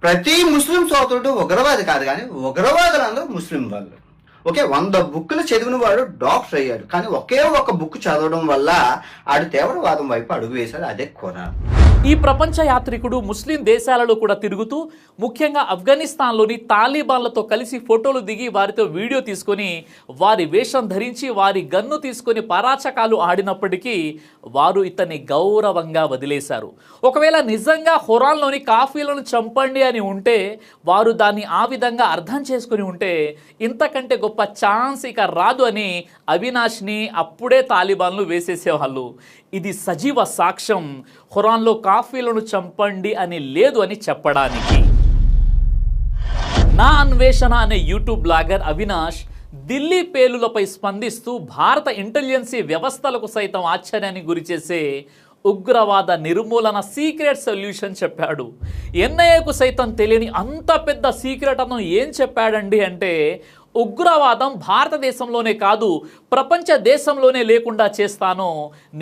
ప్రతి ముస్లిం సోదరుడు ఉగ్రవాది కాదు, కానీ ఉగ్రవాదులందరూ ముస్లిం వాళ్ళు. ఓకే, 100 బుక్కులు చదివిన వాడు డాక్టర్ అయ్యాడు, కానీ ఒకే ఒక బుక్ చదవడం వల్ల ఆడు తీవ్రవాదం వైపు అడుగు వేశాడు. అదే ఖురాన్. ఈ ప్రపంచ యాత్రికుడు ముస్లిం దేశాలలో కూడా తిరుగుతూ ముఖ్యంగా ఆఫ్ఘనిస్తాన్లోని తాలిబాన్లతో కలిసి ఫోటోలు దిగి వారితో వీడియో తీసుకొని వారి వేషం ధరించి వారి గన్ను తీసుకొని పరాచకాలు ఆడినప్పటికీ వారు ఇతన్ని గౌరవంగా వదిలేశారు. ఒకవేళ నిజంగా ఖురాన్లోని కాఫీలను చంపండి అని ఉంటే వారు దాన్ని ఆ విధంగా అర్థం చేసుకుని ఉంటే ఇంతకంటే గొప్ప ఛాన్స్ ఇక రాదు అని అవినాష్ని అప్పుడే తాలిబాన్లు వేసేసేవాళ్ళు. ఇది సజీవ సాక్ష్యం ఖురాన్లో కాఫీలను చంపండి అని లేదు అని చెప్పడానికి. నా అన్వేషణ అనే యూట్యూబ్ బ్లాగర్ అవినాష్ ఢిల్లీ పేలులపై స్పందిస్తూ భారత ఇంటెలిజెన్సీ వ్యవస్థలకు సైతం ఆశ్చర్యాన్ని గురిచేసే ఉగ్రవాద నిర్మూలన సీక్రెట్ సొల్యూషన్ చెప్పాడు. ఎన్ఐఏకు సైతం తెలియని అంత పెద్ద సీక్రెట్ అతను ఏం చెప్పాడండి అంటే, ఉగ్రవాదం భారతదేశంలోనే కాదు ప్రపంచ దేశంలోనే లేకుండా చేస్తాను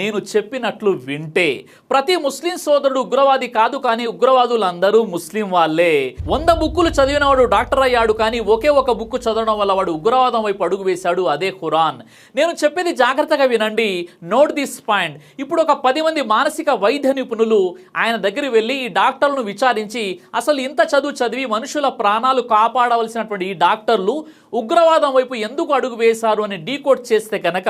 నేను చెప్పినట్లు వింటే. ప్రతి ముస్లిం సోదరుడు ఉగ్రవాది కాదు, కానీ ఉగ్రవాదులందరూ ముస్లిం వాళ్ళే. 100 బుక్కులు చదివినవాడు డాక్టర్ అయ్యాడు, కానీ ఒకే ఒక బుక్ చదవడం వల్ల వాడు ఉగ్రవాదం వైపు అడుగు వేశాడు. అదే ఖురాన్. నేను చెప్పేది జాగ్రత్తగా వినండి, నోట్ దిస్ పాయింట్. ఇప్పుడు ఒక 10 మంది మానసిక వైద్య నిపుణులు ఆయన దగ్గరికి వెళ్ళి ఈ డాక్టర్లను విచారించి, అసలు ఇంత చదువు చదివి మనుషుల ప్రాణాలు కాపాడవలసినటువంటి ఈ డాక్టర్లు ఉగ్రవాదం వైపు ఎందుకు అడుగు వేశారు అని డీకోడ్ చేస్తే గనక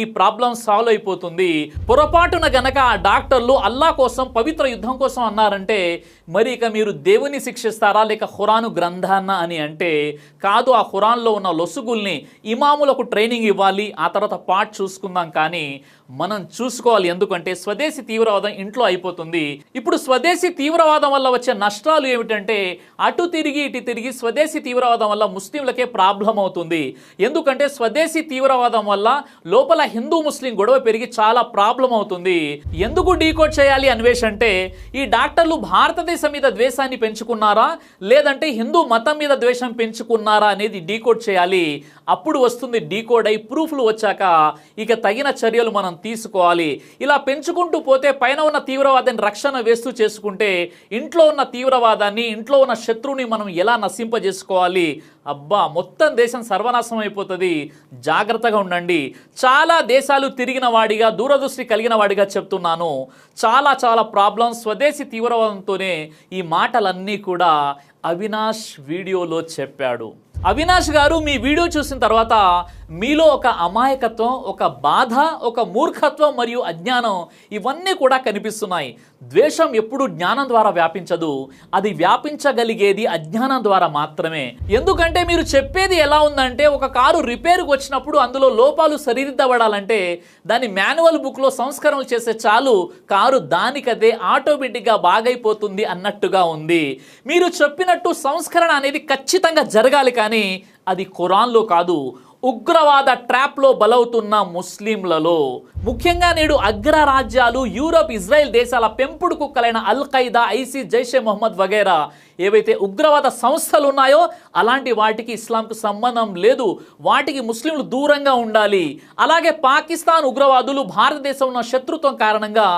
ఈ ప్రాబ్లం సాల్వ్ అయిపోతుంది. పొరపాటున గనక ఆ డాక్టర్లు అల్లా కోసం పవిత్ర యుద్ధం కోసం అన్నారంటే మరి ఇక మీరు దేవుని శిక్షిస్తారా లేక ఖురాను గ్రంథాన్న అని అంటే కాదు. ఆ ఖురాన్లో ఉన్న లొసుగుల్ని ఇమాములకు ట్రైనింగ్ ఇవ్వాలి, ఆ తర్వాత పార్ట్ చూసుకుందాం. కానీ మనం చూసుకోవాలి, ఎందుకంటే స్వదేశీ తీవ్రవాదం ఇంట్లో అయిపోతుంది. ఇప్పుడు స్వదేశీ తీవ్రవాదం వల్ల వచ్చే నష్టాలు ఏమిటంటే అటు తిరిగి ఇటు తిరిగి స్వదేశీ తీవ్రవాదం వల్ల ముస్లింలకే ప్రాబ్లం అవుతుంది. ఎందుకంటే స్వదేశీ తీవ్రవాదం వల్ల లోపల హిందూ ముస్లిం గొడవ పెరిగి చాలా ప్రాబ్లం అవుతుంది. ఎందుకు డీకోడ్ చేయాలి అన్వేష్ అంటే, ఈ డాక్టర్లు భారతదేశం మీద ద్వేషాన్ని పెంచుకున్నారా లేదంటే హిందూ మతం మీద ద్వేషం పెంచుకున్నారా అనేది డీకోడ్ చేయాలి. అప్పుడు వస్తుంది డీకోడ్ అయి ప్రూఫ్లు వచ్చాక ఇక తగిన చర్యలు మనం తీసుకోవాలి. ఇలా పెంచుకుంటూ పోతే పైన ఉన్న తీవ్రవాదాన్ని రక్షణ వేస్తూ చేసుకుంటే ఇంట్లో ఉన్న తీవ్రవాదాన్ని, ఇంట్లో ఉన్న శత్రువుని మనం ఎలా నశింపజేసుకోవాలి? అబ్బా, మొత్తం దేశం సర్వనాశనం అయిపోతుంది. జాగ్రత్తగా ఉండండి. చాలా దేశాలు తిరిగిన వాడిగా, దూరదృష్టి కలిగిన వాడిగా చెప్తున్నాను. చాలా చాలా ప్రాబ్లమ్స్ స్వదేశీ తీవ్రవాదంతోనే ఈ మాటలన్నీ కూడా అవినాష్ వీడియోలో చెప్పాడు. అవినాష్ గారు, మీ వీడియో చూసిన తర్వాత మీలో ఒక అమాయకత్వం, ఒక బాధ, ఒక మూర్ఖత్వం మరియు అజ్ఞానం ఇవన్నీ కూడా కనిపిస్తున్నాయి. ద్వేషం ఎప్పుడు జ్ఞానం ద్వారా వ్యాపించదు, అది వ్యాపించగలిగేది అజ్ఞానం ద్వారా మాత్రమే. ఎందుకంటే మీరు చెప్పేది ఎలా ఉందంటే, ఒక కారు రిపేర్కి వచ్చినప్పుడు అందులో లోపాలు సరిదిద్దబడాలంటే దాని మాన్యువల్ బుక్లో సంస్కరణలు చేసే చాలు కారు దానికదే ఆటోమేటిక్గా బాగైపోతుంది అన్నట్టుగా ఉంది. మీరు చెప్పినట్టు సంస్కరణ అనేది ఖచ్చితంగా జరగాలి, కానీ అది ఖురాన్లో కాదు, ఉగ్రవాద ట్రాప్లో బలవుతున్న ముస్లింలలో. ముఖ్యంగా నేడు అగ్రరాజ్యాలు, యూరోప్, ఇజ్రాయెల్ దేశాల పెంపుడు కుక్కలైన అల్ ఖైదా, ఐసిస్, జైషే మొహమ్మద్ వగైరా ఏవైతే ఉగ్రవాద సంస్థలు ఉన్నాయో అలాంటి వాటికి ఇస్లాంకు సంబంధం లేదు. వాటికి ముస్లింలు దూరంగా ఉండాలి. అలాగే పాకిస్తాన్ ఉగ్రవాదులు భారతదేశంలో శత్రుత్వం కారణంగా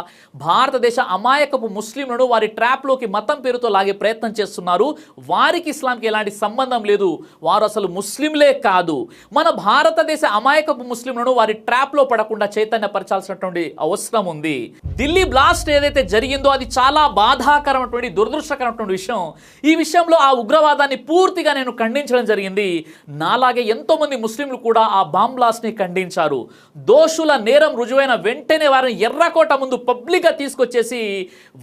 భారతదేశ అమాయకపు ముస్లింలను వారి ట్రాప్లోకి మతం పేరుతో లాగే ప్రయత్నం చేస్తున్నారు. వారికి ఇస్లాంకి ఎలాంటి సంబంధం లేదు, వారు అసలు ముస్లింలే కాదు. మన భారతదేశ అమాయకపు ముస్లింలను వారి ట్రాప్లో పడకుండా చైతన్యపరచాల్సినటువంటి అవసరం ఉంది. ఢిల్లీ బ్లాస్ట్ ఏదైతే జరిగిందో అది చాలా బాధాకరమైనటువంటి, దురదృష్టకరమైనటువంటి విషయం. ఈ విషయంలో ఆ ఉగ్రవాదాన్ని పూర్తిగా నేను ఖండించడం జరిగింది. నాలాగే ఎంతో మంది ముస్లింలు కూడా ఆ బాంబ్ బ్లాస్ట్ ని ఖండించారు. దోషుల నేరం రుజువైన వెంటనే వారిని ఎర్రకోట ముందు పబ్లిక్ గా తీసుకొచ్చేసి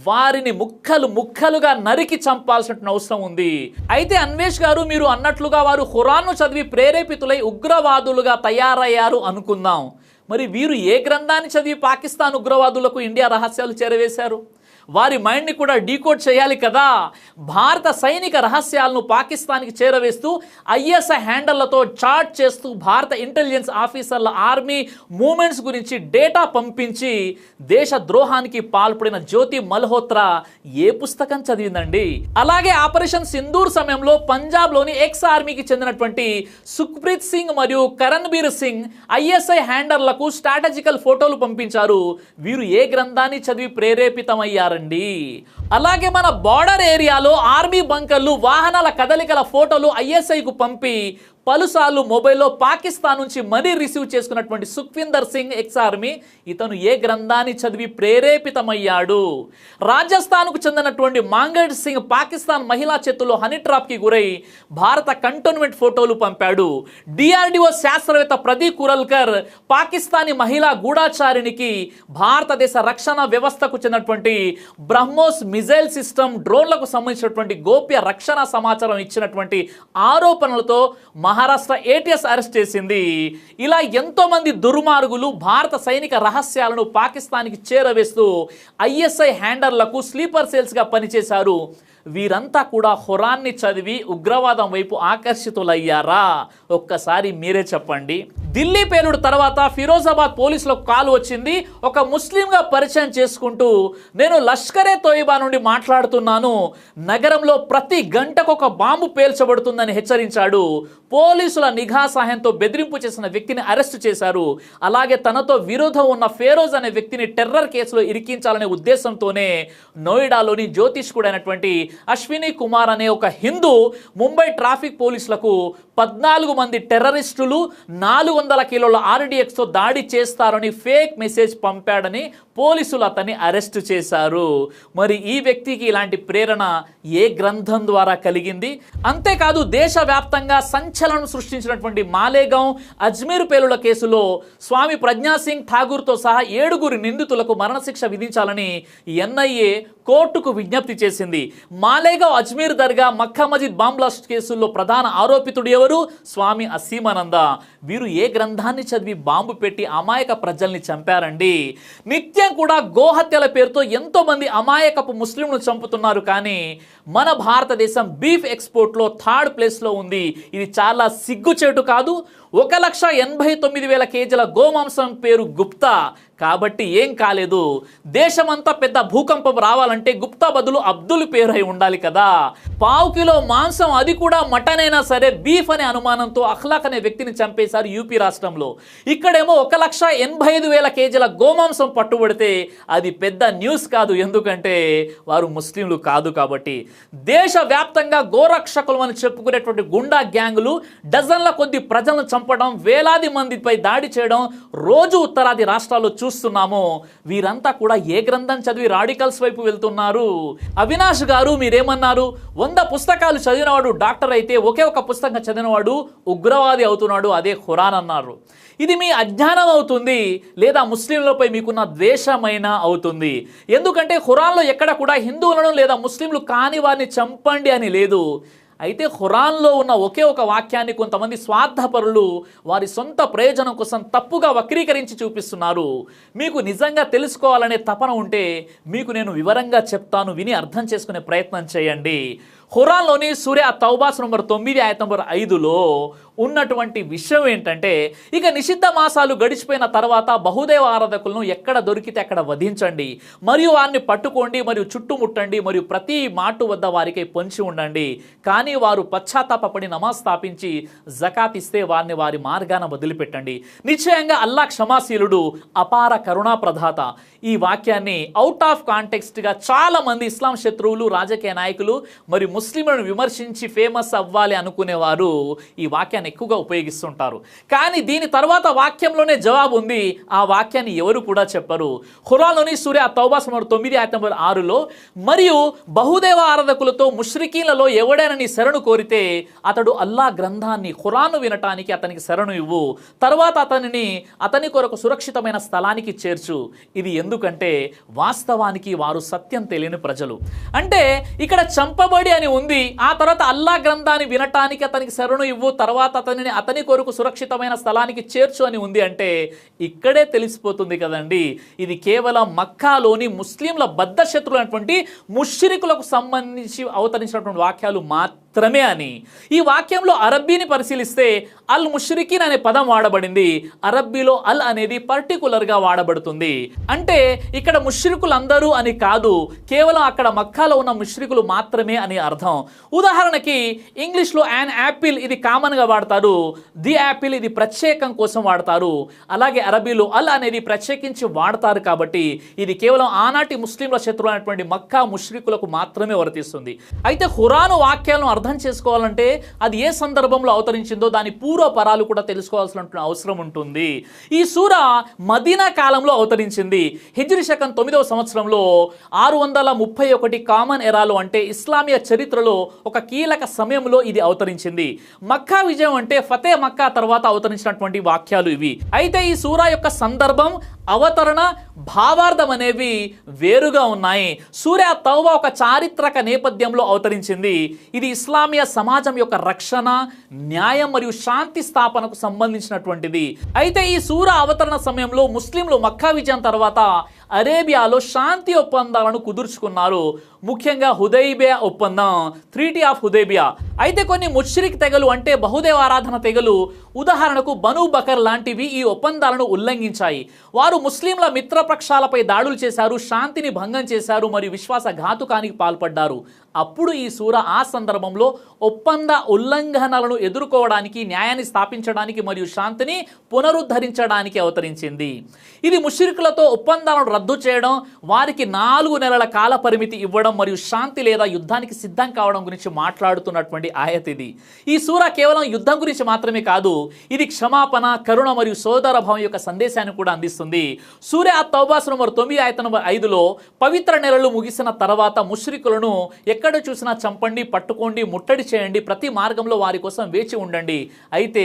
వారిని ముక్కలు ముక్కలుగా నరికి చంపాల్సిన అవసరం ఉంది. అయితే అన్వేష్ గారు, మీరు అన్నట్లుగా వారు ఖురాన్ను చదివి ప్రేరేపితులై ఉగ్రవాదులుగా తయారయ్యారు అనుకుందాం. మరి వీరు ఏ గ్రంథాన్ని చదివి పాకిస్తాన్ ఉగ్రవాదులకు ఇండియా రహస్యాలు చేరవేశారు? వారి మైండ్ని కూడా డీకోడ్ చేయాలి కదా. భారత సైనిక రహస్యాలను పాకిస్తాన్కి చేరవేస్తూ ఐఎస్ఐ హ్యాండళ్లతో చాట్ చేస్తూ భారత ఇంటెలిజెన్స్ ఆఫీసర్ల ఆర్మీ మూమెంట్స్ గురించి డేటా పంపించి దేశ ద్రోహానికి పాల్పడిన జ్యోతి మల్హోత్రా ఏ పుస్తకం చదివిందండి? అలాగే ఆపరేషన్ సింధూర్ సమయంలో పంజాబ్లోని ఎక్స్ ఆర్మీకి చెందినటువంటి సుఖ్ప్రీత్ సింగ్ మరియు కరణ్బీర్ సింగ్ ఐఎస్ఐ హ్యాండర్లకు స్ట్రాటజికల్ ఫోటోలు పంపించారు. వీరు ఏ గ్రంథాన్ని చదివి ప్రేరేపితమయ్యారు? చేశారండి. అలాగే మన బార్డర్ ఏరియాలో ఆర్మీ బంకర్లు, వాహనాల కదలికల ఫోటోలు ఐఎస్ఐకు పంపి పలుసార్లు మొబైల్లో పాకిస్తాన్ నుంచి మనీ రిసీవ్ చేసుకున్నటువంటి సుఖ్విందర్ సింగ్ ఎక్స్ ఆర్మీ, ఇతను ఏ గ్రంథాన్ని చదివి ప్రేరేపితమయ్యాడు? రాజస్థాన్కు చెందినటువంటి మాంగడ్ సింగ్ పాకిస్తాన్ మహిళా చేతుల్లో హనీ ట్రాప్కి గురై భారత కంటోన్మెంట్ ఫోటోలు పంపాడు. డిఆర్డిఓ శాస్త్రవేత్త ప్రదీప్ కురల్కర్ పాకిస్తానీ మహిళా గూఢాచారినికి భారతదేశ రక్షణ వ్యవస్థకు చెందినటువంటి బ్రహ్మోస్ మిజైల్ సిస్టమ్ డ్రోన్లకు సంబంధించినటువంటి గోప్య రక్షణ సమాచారం ఇచ్చినటువంటి ఆరోపణలతో మహారాష్ట్ర ఏటీఎస్ అరెస్ట్ చేసింది. ఇలా ఎంతో మంది దుర్మార్గులు భారత సైనిక రహస్యాలను పాకిస్తాన్కి చేరవేస్తూ ఐఎస్ఐ హ్యాండర్లకు స్లీపర్ సెల్స్గా పనిచేశారు. వీరంతా కూడా ఖురాన్ని చదివి ఉగ్రవాదం వైపు ఆకర్షితులయ్యారా? ఒక్కసారి మీరే చెప్పండి. ఢిల్లీ పేలుడు తర్వాత ఫిరోజాబాద్ పోలీసులకు కాల్ వచ్చింది. ఒక ముస్లింగా పరిచయం చేసుకుంటూ, నేను లష్కరే తోయిబా నుండి మాట్లాడుతున్నాను, నగరంలో ప్రతి గంటకు ఒక బాంబు పేల్చబడుతుందని హెచ్చరించాడు. పోలీసుల నిఘా సహాయంతో బెదిరింపు చేసిన వ్యక్తిని అరెస్టు చేశారు. అలాగే తనతో విరోధం ఉన్న ఫేరోజ్ అనే వ్యక్తిని టెర్రర్ కేసులో ఇరికించాలనే ఉద్దేశంతోనే నోయిడాలోని జ్యోతిష్కుడైనటువంటి అశ్విని కుమార్ అనే ఒక హిందూ ముంబై ట్రాఫిక్ పోలీసులకు 14 మంది టెర్రరిస్టులు 400 కిలోల ఆర్డిఎక్స్తో దాడి చేస్తారని ఫేక్ మెసేజ్ పంపాడని పోలీసులు అతన్ని అరెస్టు చేశారు. మరి ఈ వ్యక్తికి ఇలాంటి ప్రేరణ ఏ గ్రంథం ద్వారా కలిగింది? అంతేకాదు దేశవ్యాప్తంగా సంచలనం సృష్టించినటువంటి మాలేగాం, అజ్మీర్ పేలుల కేసులో స్వామి ప్రజ్ఞాసింగ్ ఠాగూర్తో సహా 7 నిందితులకు మరణశిక్ష విధించాలని ఎన్ఐఏ కోర్టుకు విజ్ఞప్తి చేసింది. మాలేగావ్, అజ్మీర్ దర్గా, మక్కా మజిద్ బాంబ్ బ్లాస్ట్ కేసుల్లో ప్రధాన ఆరోపితుడు ఎవరు? స్వామి అసీమానంద. వీరు ఏ గ్రంథాన్ని చదివి బాంబు పెట్టి అమాయక ప్రజల్ని చంపారండి? నిత్యం కూడా గోహత్యల పేరుతో ఎంతో మంది అమాయకపు ముస్లింలు చంపుతున్నారు. కానీ మన భారతదేశం బీఫ్ ఎక్స్పోర్ట్లో 3rd ప్లేస్లో ఉంది. ఇది చాలా సిగ్గుచేటు కాదు? 1,89,000 కేజీల గోమాంసం పేరు గుప్తా. కాబట్టి ఏం కాలేదు. దేశమంతా పెద్ద భూకంపం రావాలంటే గుప్తా బదులు అబ్దుల్ పేరు అయి ఉండాలి కదా. 1/2 కిలో మాంసం, అది కూడా మటన్ అయినా సరే, బీఫ్ అనే అనుమానంతో అఖ్లాక్ అనే వ్యక్తిని చంపేశారు యూపీ రాష్ట్రంలో. ఇక్కడేమో 1,85,000 కేజీల గోమాంసం పట్టుబడితే అది పెద్ద న్యూస్ కాదు. ఎందుకంటే వారు ముస్లింలు కాదు కాబట్టి. దేశవ్యాప్తంగా గోరక్షకులు అని చెప్పుకునేటువంటి గుండా గ్యాంగులు డజన్ల కొద్ది ప్రజలను చంపడం, వేలాది మందిపై దాడి చేయడం రోజు ఉత్తరాది రాష్ట్రాల్లో చూస్తున్నాము. వీరంతా కూడా ఏ గ్రంథం చదివి రాడికల్స్ వైపు వెళ్తున్నారు? అవినాష్ గారు మీరేమన్నారు? 100 పుస్తకాలు చదివినవాడు డాక్టర్ అయితే ఒకే ఒక పుస్తకం చదివినవాడు ఉగ్రవాది అవుతున్నాడు, అదే ఖురాన్ అన్నారు. ఇది మీ అజ్ఞానం అవుతుంది, లేదా ముస్లింలపై మీకున్న ద్వేషమైన అవుతుంది. ఎందుకంటే ఖురాన్లో ఎక్కడ కూడా హిందువులను లేదా ముస్లింలు కాని వారిని చంపండి అని లేదు. అయితే ఖురాన్లో ఉన్న ఒకే ఒక వాక్యాన్ని కొంతమంది స్వార్థపరులు వారి సొంత ప్రయోజనం కోసం తప్పుగా వక్రీకరించి చూపిస్తున్నారు. మీకు నిజంగా తెలుసుకోవాలనే తపన ఉంటే మీకు నేను వివరంగా చెప్తాను, విని అర్థం చేసుకునే ప్రయత్నం చేయండి. ఖురాన్లోని సూర తౌబా నంబర్ 9 ఆయత నంబర్ 5లో ఉన్నటువంటి విషయం ఏంటంటే, ఇక నిషిద్ధ మాసాలు గడిచిపోయిన తర్వాత బహుదేవ ఆరాధకులను ఎక్కడ దొరికితే అక్కడ వధించండి, మరియు వారిని పట్టుకోండి, మరియు చుట్టుముట్టండి, మరియు ప్రతి మాటు వద్ద వారికి పొంచి ఉండండి. కానీ వారు పశ్చాత్తాపడి నమాజ్ స్థాపించి జకాత్ ఇస్తే వారిని వారి మార్గాన వదిలిపెట్టండి. నిశ్చయంగా అల్లా క్షమాశీలుడు, అపార కరుణా ప్రదాత. ఈ వాక్యాన్ని అవుట్ ఆఫ్ కాంటెక్స్ట్గా చాలా మంది ఇస్లాం శత్రువులు, రాజకీయ నాయకులు మరియు ముస్లింలను విమర్శించి ఫేమస్ అవ్వాలి అనుకునేవారు ఈ వాక్యాన్ని ఎక్కువగా ఉపయోగిస్తుంటారు. కానీ దీని తర్వాత వాక్యంలోనే జవాబు ఉంది. ఆ వాక్యాన్ని ఎవరు కూడా చెప్పరు. ఖురాన్లోని సూర తౌబా నంబర్ 9 ఆయత నంబర్ 6లో, మరియు బహుదేవ ఆరాధకులతో ముష్రికీన్లలో ఎవడైనా నీ శరణు కోరితే అతడు అల్లా గ్రంథాన్ని ఖురాను వినటానికి అతనికి శరణు ఇవ్వు, తర్వాత అతని కొరకు సురక్షితమైన స్థలానికి చేర్చు. ఇది ఎందుకంటే వాస్తవానికి వారు సత్యం తెలియని ప్రజలు. అంటే ఇక్కడ చంపబడి అని ఉంది, ఆ తర్వాత అల్లా గ్రంథాన్ని వినటానికి అతనికి శరణు ఇవ్వు, తర్వాత అతని కొరకు సురక్షితమైన స్థలానికి చేర్చు అని ఉంది. అంటే ఇక్కడే తెలిసిపోతుంది కదండి, ఇది కేవలం మక్కాలోని ముస్లింల బద్ధశత్రులు అయినటువంటి ముష్రికులకు సంబంధించి అవతరించినటువంటి వాక్యాలు మాత్రమే మాత్రమే అని. ఈ వాక్యంలో అరబ్బీని పరిశీలిస్తే అల్ ముష్రికీన్ అనే పదం వాడబడింది. అరబ్బీలో అల్ అనేది పర్టికులర్గా వాడబడుతుంది. అంటే ఇక్కడ ముష్రికులందరూ అని కాదు, కేవలం అక్కడ మక్కాలో ఉన్న ముష్రికులు మాత్రమే అని అర్థం. ఉదాహరణకి ఇంగ్లీష్లో యాన్ యాపిల్ ఇది కామన్గా వాడతారు, ది యాపిల్ ఇది ప్రత్యేకం కోసం వాడతారు. అలాగే అరబీలో అల్ అనేది ప్రత్యేకించి వాడతారు. కాబట్టి ఇది కేవలం ఆనాటి ముస్లింల శత్రువు అయినటువంటి మక్కా ముష్రికులకు మాత్రమే వర్తిస్తుంది. అయితే ఖురాను వాక్యాలను అర్థం చేసుకోవాలంటే అది ఏ సందర్భంలో అవతరించిందో దాని పూర్వపరాలు కూడా తెలుసుకోవాల్సిన అవసరం ఉంటుంది. ఈ సూర మదీనా కాలంలో అవతరించింది. హిజ్రీ శకం 9వ సంవత్సరంలో 631 కామన్ ఎరాలో అంటే ఇస్లామియ చరిత్రలో ఒక కీలక సమయంలో ఇది అవతరించింది. మక్కా విజయం అంటే ఫతే మక్కా తర్వాత అవతరించినటువంటి వాక్యాలు ఇవి. అయితే ఈ సూర యొక్క సందర్భం, అవతరణ, భావార్థం అనేవి వేరుగా ఉన్నాయి. సూర తౌబా ఒక చారిత్రక నేపథ్యంలో అవతరించింది. ఇది ఇస్లామియ సమాజం యొక్క రక్షణ, న్యాయం మరియు శాంతి స్థాపనకు సంబంధించినటువంటిది. అయితే ఈ సూర అవతరణ సమయంలో ముస్లింలు మక్కా విజయం తర్వాత అరేబియాలో శాంతి ఒప్పందాలను కుదుర్చుకున్నారు. ముఖ్యంగా హుదైబియా ఒప్పందం, ట్రీటీ ఆఫ్ హుదైబియా. అయితే కొన్ని ముష్రిక్ తెగలు అంటే బహుదేవ ఆరాధన తెగలు, ఉదాహరణకు బను బకర్ లాంటివి ఈ ఒప్పందాలను ఉల్లంఘించాయి. వారు ముస్లింల మిత్రపక్షాలపై దాడులు చేశారు, శాంతిని భంగం చేశారు మరియు విశ్వాసఘాతుకానికి పాల్పడ్డారు. అప్పుడు ఈ సూర ఆ సందర్భంలో ఒప్పంద ఉల్లంఘనలను ఎదుర్కోవడానికి, న్యాయాన్ని స్థాపించడానికి మరియు శాంతిని పునరుద్ధరించడానికి అవతరించింది. ఇది ముష్రికులతో ఒప్పందాలను రద్దు చేయడం, వారికి 4 నెలల కాల పరిమితి ఇవ్వడం మరియు శాంతి లేదా యుద్ధానికి సిద్ధం కావడం గురించి మాట్లాడుతున్నటువంటి ఆయత్ ఇది. ఈ సూర కేవలం యుద్ధం గురించి మాత్రమే కాదు, ఇది క్షమాపణ, కరుణ మరియు సోదర భావం యొక్క సందేశాన్ని కూడా అందిస్తుంది. సూర తౌబా నంబర్ 9 ఆయత నంబర్ 5లో పవిత్ర నెలలు ముగిసిన తర్వాత ముష్రికులను ఎక్కడ చూసినా చంపండి, పట్టుకోండి, ముట్టడి చేయండి, ప్రతి మార్గంలో వారి కోసం వేచి ఉండండి. అయితే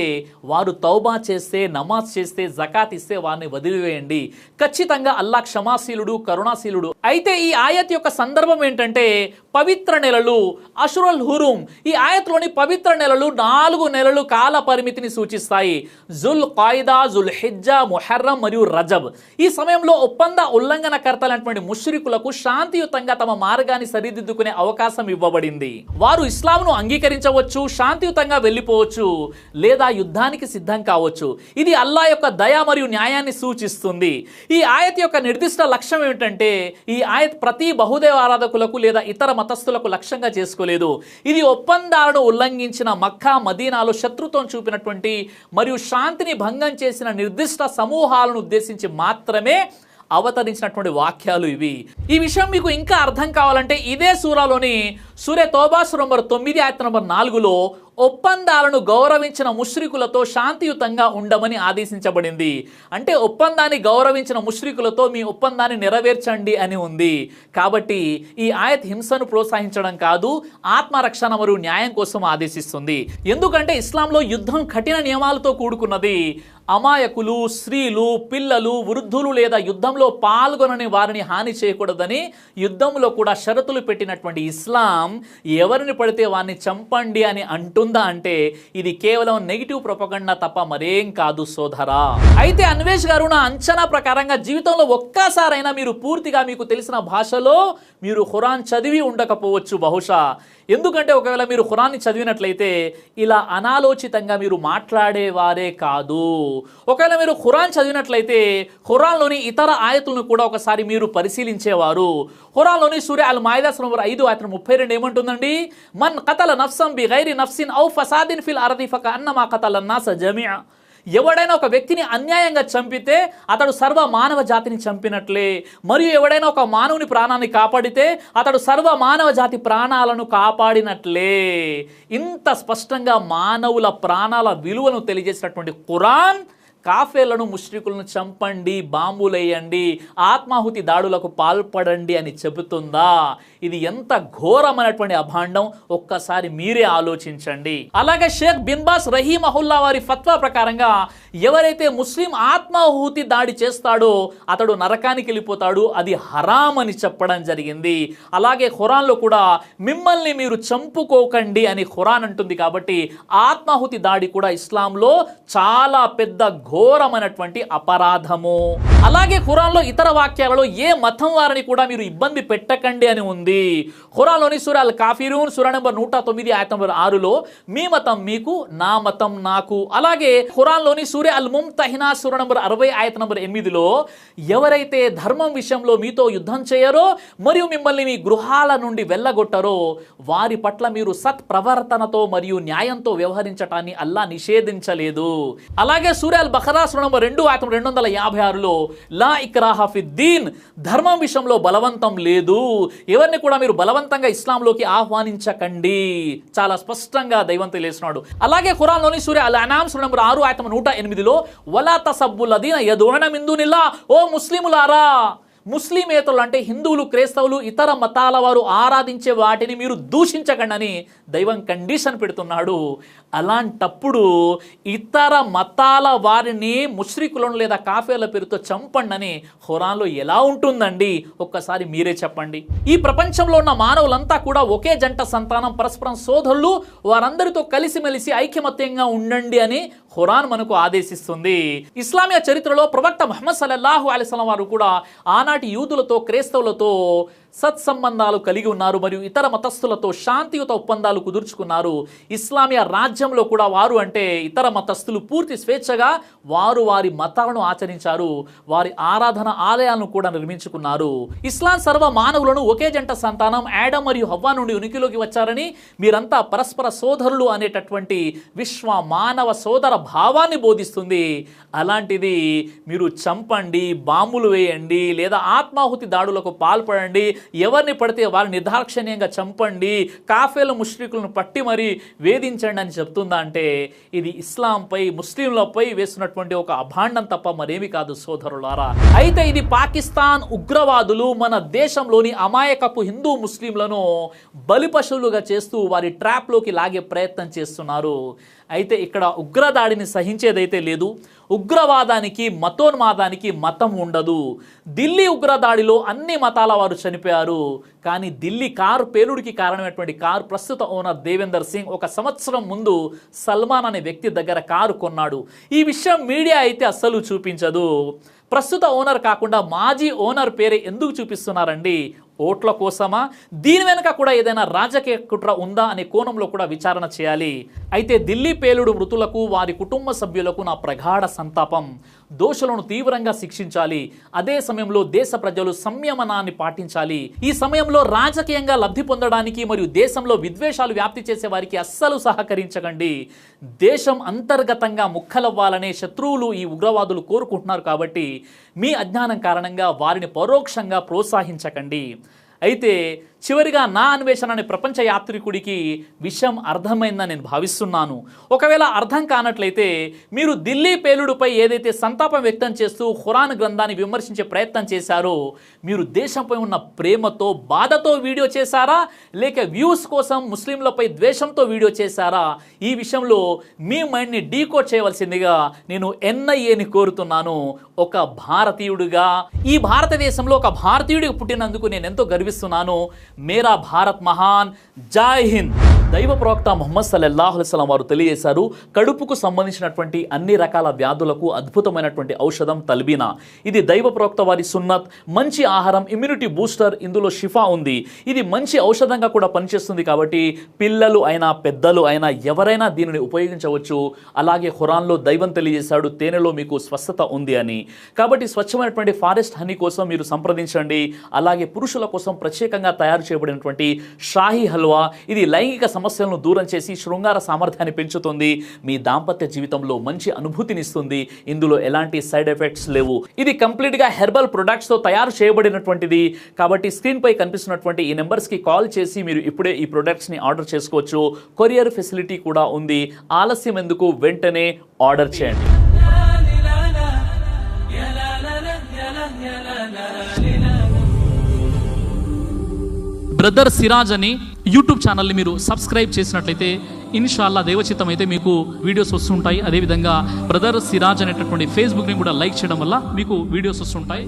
వారు తౌబా చేస్తే, నమాజ్ చేస్తే, జకాత్ ఇస్తే వారిని వదిలివేయండి. ఖచ్చితంగా అల్లా క్షమాశీలుడు, కరుణాశీలుడు. అయితే ఈ ఆయత్ యొక్క సందర్భం ఏంటంటే పవిత్ర నెలలు, అషురుల్ హురుమ్. ఈ ఆయత్లోని పవిత్ర నెలలు 4 నెలలు కాల పరిమితిని సూచిస్తాయి. జుల్ ఖాయిదా, జుల్ హిజ్జా, ముహర్రం మరియు రజబ్. ఈ సమయంలో ఒప్పంద ఉల్లంఘనకర్తలైనటువంటి ముష్రికులకు శాంతియుతంగా తమ మార్గాన్ని సరిదిద్దుకునే అవకాశం ఇవ్వబడింది. వారు ఇస్లాంను అంగీకరించవచ్చు, శాంతియుతంగా వెళ్ళిపోవచ్చు, లేదా యుద్ధానికి సిద్ధం కావచ్చు. ఇది అల్లా యొక్క దయ మరియు న్యాయాన్ని సూచిస్తుంది. ఈ ఆయత్ యొక్క నిర్దిష్ట లక్ష్యం ఏమిటంటే ఈ ఆయత్ ప్రతి బహుదేవ ఆరాధకులకు లేదా ఇతర మతస్థులకు లక్ష్యంగా చేసుకోలేదు. ఇది ఒప్పందాలను ఉల్లంఘించిన మక్కా, మదీనాలో శత్రుత్వం చూపినటువంటి మరియు శాంతిని భంగం చేసిన నిర్దిష్ట సమూహాలను ఉద్దేశించి మాత్రమే అవతరించినటువంటి వాక్యాలు ఇవి. ఈ విషయం మీకు ఇంకా అర్థం కావాలంటే ఇదే సూరాలోని సూర తౌబా నంబర్ 9 ఆయత నంబర్ 4లో ఒప్పందాలను గౌరవించిన ముష్రికులతో శాంతియుతంగా ఉండమని ఆదేశించబడింది. అంటే ఒప్పందాన్ని గౌరవించిన ముష్రికులతో మీ ఒప్పందాన్ని నెరవేర్చండి అని ఉంది. కాబట్టి ఈ ఆయత్ హింసను ప్రోత్సహించడం కాదు, ఆత్మరక్షణ మరియు న్యాయం కోసం ఆదేశిస్తుంది. ఎందుకంటే ఇస్లాంలో యుద్ధం కఠిన నియమాలతో కూడుకున్నది. అమాయకులు, స్త్రీలు, పిల్లలు, వృద్ధులు లేదా యుద్ధంలో పాల్గొనని వారిని హాని చేయకూడదని యుద్ధంలో కూడా షరతులు పెట్టినటువంటి ఇస్లాం ఎవరిని పడితే వారిని చంపండి అని అంటుందా అంటే ఇది కేవలం నెగిటివ్ ప్రొపగండా తప్ప మరేం కాదు సోదరా. అయితే అన్వేష్ గారు, నా అంచనా ప్రకారంగా జీవితంలో ఒక్కసారైనా మీరు పూర్తిగా మీకు తెలిసిన భాషలో మీరు ఖురాన్ చదివి ఉండకపోవచ్చు బహుశా. ఎందుకంటే ఒకవేళ మీరు ఖురాన్ని చదివినట్లయితే ఇలా అనాలోచితంగా మీరు మాట్లాడేవారే కాదు. ఒకవేళ మీరు ఖురాన్ చదివినట్లయితే ఖురాన్లోని ఇతర ఆయతులను కూడా ఒకసారి మీరు పరిశీలించేవారు. ఖురాన్లోని సూర అల్ మాయిదా నంబర్ 5 ఆయత 32 ఏమంటుందండి? మన్ ఖతల నఫ్సం బిగైరి నఫ్సిన్ ఔ ఫసాదిన్ ఫిల్ అర్ది ఫకఅన్నమా ఖతల నాస జమీఅ. ఎవడైనా ఒక వ్యక్తిని అన్యాయంగా చంపితే అతడు సర్వ మానవ జాతిని చంపినట్లే, మరియు ఎవడైనా ఒక మానవుని ప్రాణాన్ని కాపాడితే అతడు సర్వ మానవ జాతి ప్రాణాలను కాపాడినట్లే. ఇంత స్పష్టంగా మానవుల ప్రాణాల విలువను తెలియజేసినటువంటి ఖురాన్ కాఫేర్లను, ముష్రికులను చంపండి, బాంబులేయండి, ఆత్మాహుతి దాడులకు పాల్పడండి అని చెబుతుందా? ఇది ఎంత ఘోరమైనటువంటి అభాండం ఒక్కసారి మీరే ఆలోచించండి. అలాగే షేక్ బిన్ బాస్ రహీమహుల్లా వారి ఫత్వా ప్రకారంగా ఎవరైతే ముస్లిం ఆత్మాహుతి దాడి చేస్తాడో అతడు నరకానికి వెళ్ళిపోతాడు, అది హరాం అని చెప్పడం జరిగింది. అలాగే ఖురాన్లో కూడా మిమ్మల్ని మీరు చంపుకోకండి అని ఖురాన్ అంటుంది. కాబట్టి ఆత్మాహుతి దాడి కూడా ఇస్లాంలో చాలా పెద్ద ఘోరమైనటువంటి అపరాధము. అలాగే ఖురాన్లో ఇతర వాక్యాలలో ఏ మతం వారిని కూడా మీరు ఇబ్బంది పెట్టకండి అని ఉంది. ఖురాన్లోని సూరా అల్ కాఫిరూన్ సూరా నంబర్ 109 ఆయత నంబర్ 6లో మీ మతం మీకు నా మతం నాకు. అలాగే ఖురాన్లోని సూరా అల్ ముమ్తహినా సూరా నంబర్ 60 ఆయత నంబర్ 8లో ఎవరైతే ధర్మం విషయంలో మీతో యుద్ధం చేయరో మరియు మిమ్మల్ని మీ గృహాల నుండి వెళ్ళగొట్టరో వారి పట్ల మీరు సత్ ప్రవర్తనతో మరియు న్యాయంతో వ్యవహరించటాన్ని అల్లా నిషేధించలేదు. అలాగే సూరా అల్ బఖరా సూరా నంబర్ 2 ఆయత 256లో లా ఇక్రాహా ఫిద్దీన్ ధర్మం విషయంలో బలవంతం లేదు, ఎవరిని కూడా మీరు బలవంతంగా ఇస్లాంలోకి ఆహ్వానించకండి, చాలా స్పష్టంగా దైవం తెలియజేస్తున్నాడు. అలాగే ఖురాన్లోని సూరా అల్ అనామ్ సూరా నంబర్ 6 ఆయత 108లో వలా తసబ్బుల్లదీన యదున మిన్ దునిల్లా, ఓ ముస్లిములారా, ముస్లిమేతరులు అంటే హిందువులు క్రైస్తవులు ఇతర మతాల వారు ఆరాధించే వాటిని మీరు దూషించకండి అని దైవం కండిషన్ పెడుతున్నాడు. అలాంటప్పుడు ఇతర మతాల వారిని ముష్రికులను లేదా కాఫేర్ల పేరుతో చంపండి అని ఖురాన్లో ఎలా ఉంటుందండి? ఒక్కసారి మీరే చెప్పండి. ఈ ప్రపంచంలో ఉన్న మానవులంతా కూడా ఒకే జంట సంతానం, పరస్పరం సోదరులు, వారందరితో కలిసిమెలిసి ఐకమత్యంగా ఉండండి అని ఖురాన్ మనకు ఆదేశిస్తుంది. ఇస్లామియ చరిత్రలో ప్రవక్త ముహమ్మద్ సల్లల్లాహు అలైహి వసల్లం వారు కూడా ఆనాటి యూదులతో క్రైస్తవులతో సత్సంబంధాలు కలిగి ఉన్నారు మరియు ఇతర మతస్థులతో శాంతియుత ఒప్పందాలు కుదుర్చుకున్నారు. ఇస్లామియ రాజ్యంలో కూడా వారు అంటే ఇతర మతస్థులు పూర్తి స్వేచ్ఛగా వారి మతాలను ఆచరించారు, వారి ఆరాధన ఆలయాలను కూడా నిర్మించుకున్నారు. ఇస్లాం సర్వ మానవులను ఒకే జంట సంతానం ఆడమ్ మరియు హవ్వా నుండి ఉనికిలోకి వచ్చారని, మీరంతా పరస్పర సోదరులు అనేటటువంటి విశ్వ మానవ సోదర భావాన్ని బోధిస్తుంది. అలాంటిది మీరు చంపండి, బాంబులు వేయండి లేదా ఆత్మాహుతి దాడులకు పాల్పడండి, ఎవరిని పడితే వారిని నిర్దాక్షిణ్యంగా చంపండి, కాఫేలు ముష్రికులను పట్టి మరీ వేధించండి అని చెప్తుందా అంటే ఇది ఇస్లాంపై ముస్లింలపై వేస్తున్నటువంటి ఒక అభాండం తప్ప మరేమి కాదు సోదరులారా. అయితే ఇది పాకిస్తాన్ ఉగ్రవాదులు మన దేశంలోని అమాయకపు హిందూ ముస్లింలను బలిపశువులుగా చేస్తూ వారి ట్రాప్లోకి లాగే ప్రయత్నం చేస్తున్నారు. అయితే ఇక్కడ ఉగ్రదాడిని సహించేదైతే లేదు, ఉగ్రవాదానికి మతోన్మాదానికి మతం ఉండదు. ఢిల్లీ ఉగ్రదాడిలో అన్ని మతాల వారు చనిపోయారు, కానీ ఢిల్లీ కారు పేలుడికి కారణమైనటువంటి కారు ప్రస్తుత ఓనర్ దేవేందర్ సింగ్ ఒక సంవత్సరం ముందు సల్మాన్ అనే వ్యక్తి దగ్గర కారు కొన్నాడు. ఈ విషయం మీడియా అయితే అస్సలు చూపించదు. ప్రస్తుత ఓనర్ కాకుండా మాజీ ఓనర్ పేరే ఎందుకు చూపిస్తున్నారండి? ఓట్ల కోసమా? దీని వెనుక కూడా ఏదైనా రాజకీయ కుట్ర ఉందా అనే కోణంలో కూడా విచారణ చేయాలి. అయితే ఢిల్లీ పేలుడు మృతులకు వారి కుటుంబ సభ్యులకు నా ప్రగాఢ సంతాపం. దోషులను తీవ్రంగా శిక్షించాలి. అదే సమయంలో దేశ ప్రజలు సంయమనాన్ని పాటించాలి. ఈ సమయంలో రాజకీయంగా లబ్ధి పొందడానికి మరియు దేశంలో విద్వేషాలు వ్యాప్తి చేసే వారికి అస్సలు సహకరించకండి. దేశం అంతర్గతంగా ముక్కలవ్వాలనే శత్రువులు ఈ ఉగ్రవాదులు కోరుకుంటున్నారు కాబట్టి మీ అజ్ఞానం కారణంగా వారిని పరోక్షంగా ప్రోత్సహించకండి. అయితే చివరిగా నా అన్వేషణ అనే ప్రపంచ యాత్రికుడికి విషయం అర్థమైందని నేను భావిస్తున్నాను. ఒకవేళ అర్థం కానట్లయితే మీరు ఢిల్లీ పేలుడుపై ఏదైతే సంతాపం వ్యక్తం చేస్తూ ఖురాన్ గ్రంథాన్ని విమర్శించే ప్రయత్నం చేశారో మీరు దేశంపై ఉన్న ప్రేమతో బాధతో వీడియో చేశారా లేక వ్యూస్ కోసం ముస్లింలపై ద్వేషంతో వీడియో చేశారా? ఈ విషయంలో మీ మైండ్ని డీకోడ్ చేయవలసిందిగా నేను ఎన్ఐఏని కోరుతున్నాను. ఒక భారతీయుడిగా ఈ భారతదేశంలో ఒక భారతీయుడిగా పుట్టినందుకు నేను ఎంతో గర్విస్తున్నాను. మేరా భారత్ మహాన్, జై హింద్. దైవ ప్రవక్త ముహమ్మద్ సల్లల్లాహు అలైహి వసల్లం వారు తెలియజేశారు, కడుపుకు సంబంధించినటువంటి అన్ని రకాల వ్యాధులకు అద్భుతమైనటువంటి ఔషధం తల్బీనా. ఇది దైవ ప్రవక్త వారి సున్నత్, మంచి ఆహారం, ఇమ్యూనిటీ బూస్టర్, ఇందులో షిఫా ఉంది. ఇది మంచి ఔషధంగా కూడా పనిచేస్తుంది కాబట్టి పిల్లలు అయినా పెద్దలు అయినా ఎవరైనా దీనిని ఉపయోగించవచ్చు. అలాగే ఖురాన్లో దైవం తెలియజేశాడు, తేనెలో మీకు స్వస్థత ఉంది అని. కాబట్టి స్వచ్ఛమైనటువంటి ఫారెస్ట్ హనీ కోసం మీరు సంప్రదించండి. అలాగే పురుషుల కోసం ప్రత్యేకంగా తయారు చేయబడినటువంటి షాహీ హల్వా, ఇది లైంగిక సమస్యలను దూరం చేసి శృంగార సామర్థ్యాన్ని పెంచుతుంది, మీ దాంపత్య జీవితంలో మంచి అనుభూతినిస్తుంది. ఇందులో ఎలాంటి సైడ్ ఎఫెక్ట్స్ లేవు. ఇది కంప్లీట్ గా హెర్బల్ ప్రొడక్ట్స్ తో తయారు చేయబడినటువంటిది. కాబట్టి స్క్రీన్ పై కనిపిస్తున్నటువంటి ఈ నెంబర్స్ కి కాల్ చేసి మీరు ఇప్పుడే ఈ ప్రొడక్ట్స్ ని ఆర్డర్ చేసుకోవచ్చు. కొరియర్ ఫెసిలిటీ కూడా ఉంది. ఆలస్యం ఎందుకు, వెంటనే ఆర్డర్ చేయండి. బ్రదర్ సిరాజ్ అని యూట్యూబ్ ఛానల్ని మీరు సబ్స్క్రైబ్ చేసినట్లయితే ఇన్షాల్లా దేవచిత్తం అయితే మీకు వీడియోస్ వస్తుంటాయి. అదేవిధంగా బ్రదర్ సిరాజ్ అనేటటువంటి ఫేస్బుక్ని కూడా లైక్ చేయడం వల్ల మీకు వీడియోస్ వస్తుంటాయి.